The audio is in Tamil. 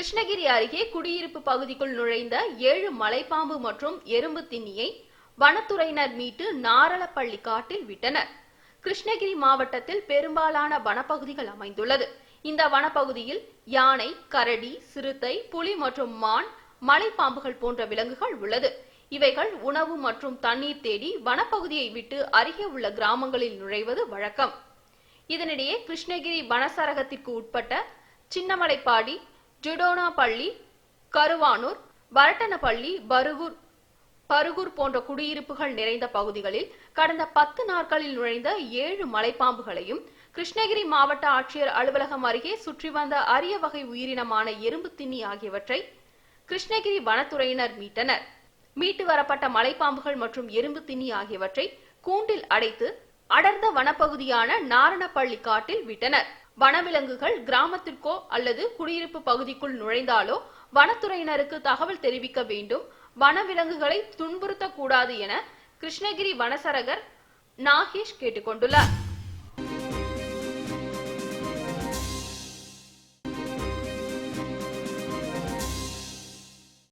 கிருஷ்ணகிரி அருகே குடியிருப்பு பகுதிக்குள் நுழைந்த 7 மலைப்பாம்பு மற்றும் எறும்பு திண்ணியை வனத்துறையினர் மீட்டு நாரலப்பள்ளி காட்டில் விட்டனர். கிருஷ்ணகிரி மாவட்டத்தில் பெரும்பாலான வனப்பகுதிகள் அமைந்துள்ளது. இந்த வனப்பகுதியில் யானை, கரடி, சிறுத்தை, புலி மற்றும் மான், மலைப்பாம்புகள் போன்ற விலங்குகள் உள்ளது. இவைகள் உணவு மற்றும் தண்ணீர் தேடி வனப்பகுதியை விட்டு அருகே உள்ள கிராமங்களில் நுழைவது வழக்கம். இதனிடையே கிருஷ்ணகிரி வனச்சரகத்திற்கு உட்பட்ட சின்னமலைப்பாடி, ஜுடோனாப்பள்ளி, கருவானூர், வரட்டனப்பள்ளி, பருகூர் போன்ற குடியிருப்புகள் நிறைந்த பகுதிகளில் கடந்த 10 நாட்களில் நுழைந்த 7 மலைப்பாம்புகளையும் கிருஷ்ணகிரி மாவட்ட ஆட்சியர் அலுவலகம் அருகே சுற்றி வந்த அரிய வகை உயிரினமான எறும்பு திண்ணி ஆகியவற்றை கிருஷ்ணகிரி வனத்துறையினர் மீட்டனர். மீட்டு வரப்பட்ட மலைப்பாம்புகள் மற்றும் எறும்பு திண்ணி ஆகியவற்றை கூண்டில் அடைத்து அடர்ந்த வனப்பகுதியான நாரணப்பள்ளி காட்டில் விட்டனர். வனவிலங்குகள் கிராமத்திற்கோ அல்லது குடியிருப்பு பகுதிக்குள் நுழைந்தாலோ வனத்துறையினருக்கு தகவல் தெரிவிக்க வேண்டும். வனவிலங்குகளை துன்புறுத்தக்கூடாது என கிருஷ்ணகிரி வனச்சரகர் நாகேஷ் கேட்டுக்கொண்டுள்ளார்.